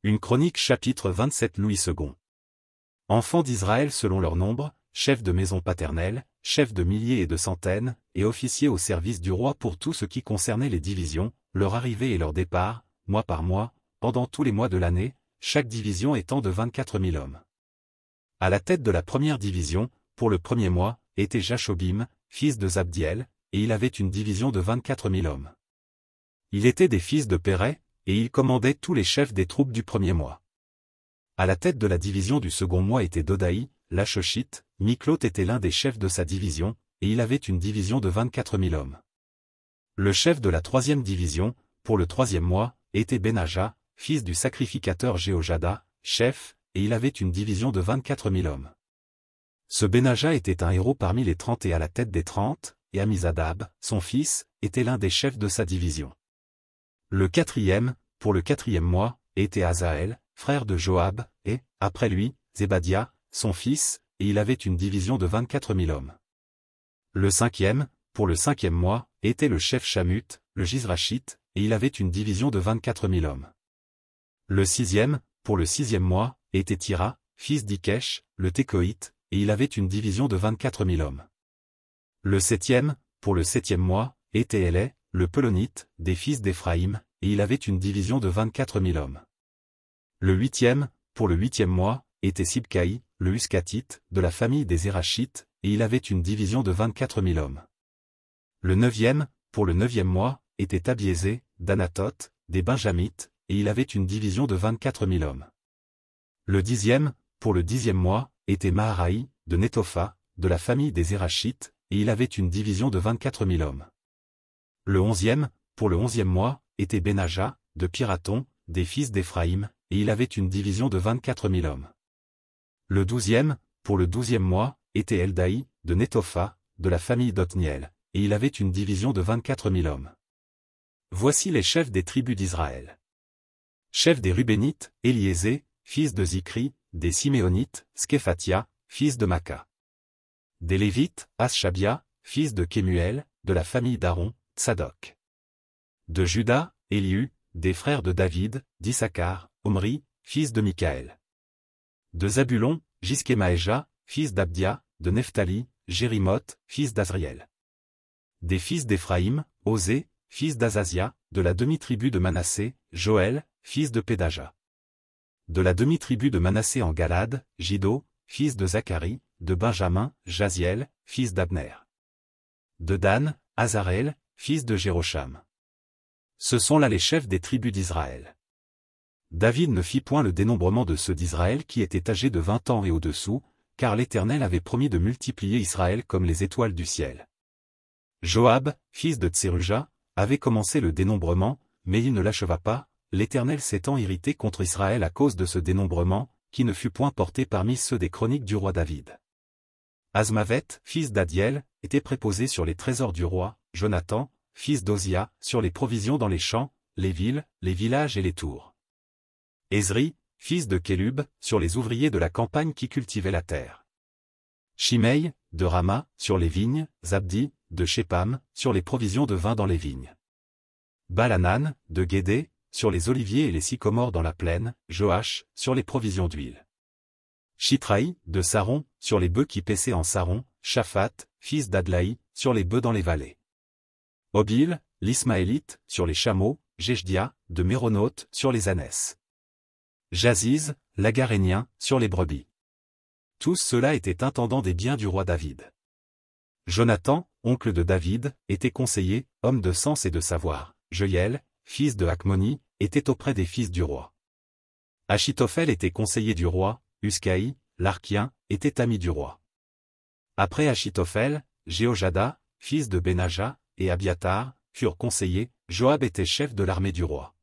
Une chronique chapitre 27 Louis II. Enfants d'Israël selon leur nombre, chefs de maison paternelle, chefs de milliers et de centaines, et officiers au service du roi pour tout ce qui concernait les divisions, leur arrivée et leur départ, mois par mois, pendant tous les mois de l'année, chaque division étant de 24 000 hommes. À la tête de la première division, pour le premier mois, était Jashobim, fils de Zabdiel, et il avait une division de 24 000 hommes. Il était des fils de Péret, et il commandait tous les chefs des troupes du premier mois. À la tête de la division du second mois était Dodaï, l'Achochite, Miklot était l'un des chefs de sa division, et il avait une division de 24 000 hommes. Le chef de la troisième division, pour le troisième mois, était Benaja, fils du sacrificateur Jéhojada, chef, et il avait une division de 24 000 hommes. Ce Benaja était un héros parmi les 30 et à la tête des 30, et Amizadab, son fils, était l'un des chefs de sa division. Le quatrième, pour le quatrième mois, était Azaël, frère de Joab, et, après lui, Zébadia, son fils, et il avait une division de 24 000 hommes. Le cinquième, pour le cinquième mois, était le chef Chamut, le Gizrachite, et il avait une division de 24 000 hommes. Le sixième, pour le sixième mois, était Tira, fils d'Ikesh, le Tékoïte, et il avait une division de 24 000 hommes. Le septième, pour le septième mois, était Élai, le Pelonite, des fils d'Éphraïm, et il avait une division de 24 000 hommes. Le huitième, pour le huitième mois, était Sibcaï, le Huskatite, de la famille des Érachites, et il avait une division de 24 000 hommes. Le neuvième, pour le neuvième mois, était Abiézé, d'Anatoth, des Benjamites, et il avait une division de 24 000 hommes. Le dixième, pour le dixième mois, était Maharaï, de Netopha, de la famille des Érachites, et il avait une division de 24 000 hommes. Le onzième, pour le onzième mois, était Benaja, de Piraton, des fils d'Éphraïm, et il avait une division de 24 000 hommes. Le douzième, pour le douzième mois, était Eldaï, de Netopha, de la famille d'Othniel, et il avait une division de 24 000 hommes. Voici les chefs des tribus d'Israël. Chef des Rubénites, Éliézé, fils de Zikri, des Siméonites, Sképhatia, fils de Maca. Des Lévites, Aschabia, fils de Kemuel, de la famille d'Aaron, Tsadok. De Juda, Éliu, des frères de David, d'Issachar, Omri, fils de Michaël. De Zabulon, Jiskemaéja, fils d'Abdia, de Nephtali, Jérimoth, fils d'Azriel. Des fils d'Éphraïm, Osée, fils d'Azazia, de la demi-tribu de Manassé, Joël, fils de Pédaja. De la demi-tribu de Manassé en Galade, Jido, fils de Zacharie, de Benjamin, Jaziel, fils d'Abner. De Dan, Azarel, fils de Jérocham. Ce sont là les chefs des tribus d'Israël. David ne fit point le dénombrement de ceux d'Israël qui étaient âgés de 20 ans et au-dessous, car l'Éternel avait promis de multiplier Israël comme les étoiles du ciel. Joab, fils de Tseruja, avait commencé le dénombrement, mais il ne l'acheva pas, l'Éternel s'étant irrité contre Israël à cause de ce dénombrement, qui ne fut point porté parmi ceux des chroniques du roi David. Azmavet, fils d'Adiel, était préposé sur les trésors du roi, Jonathan, fils d'Ozia, sur les provisions dans les champs, les villes, les villages et les tours. Ezri, fils de Kélub, sur les ouvriers de la campagne qui cultivaient la terre. Shimei, de Rama, sur les vignes, Zabdi, de Shépam, sur les provisions de vin dans les vignes. Balanan, de Guédé, sur les oliviers et les sycomores dans la plaine, Joach, sur les provisions d'huile. Chitraï, de Saron, sur les bœufs qui paissaient en Saron, Shaphat, fils d'Adlaï, sur les bœufs dans les vallées. Obil, l'Ismaélite, sur les chameaux, Jeshdia, de Méronoth, sur les ânesses. Jaziz, l'Agarénien, sur les brebis. Tous ceux-là étaient intendants des biens du roi David. Jonathan, oncle de David, était conseiller, homme de sens et de savoir. Jeuiel, fils de Hakmoni, était auprès des fils du roi. Achitophel était conseiller du roi, Huskaï, l'Archien, était ami du roi. Après Achitophel, Jéhojada, fils de Benaja, et Abiatar, furent conseillers, Joab était chef de l'armée du roi.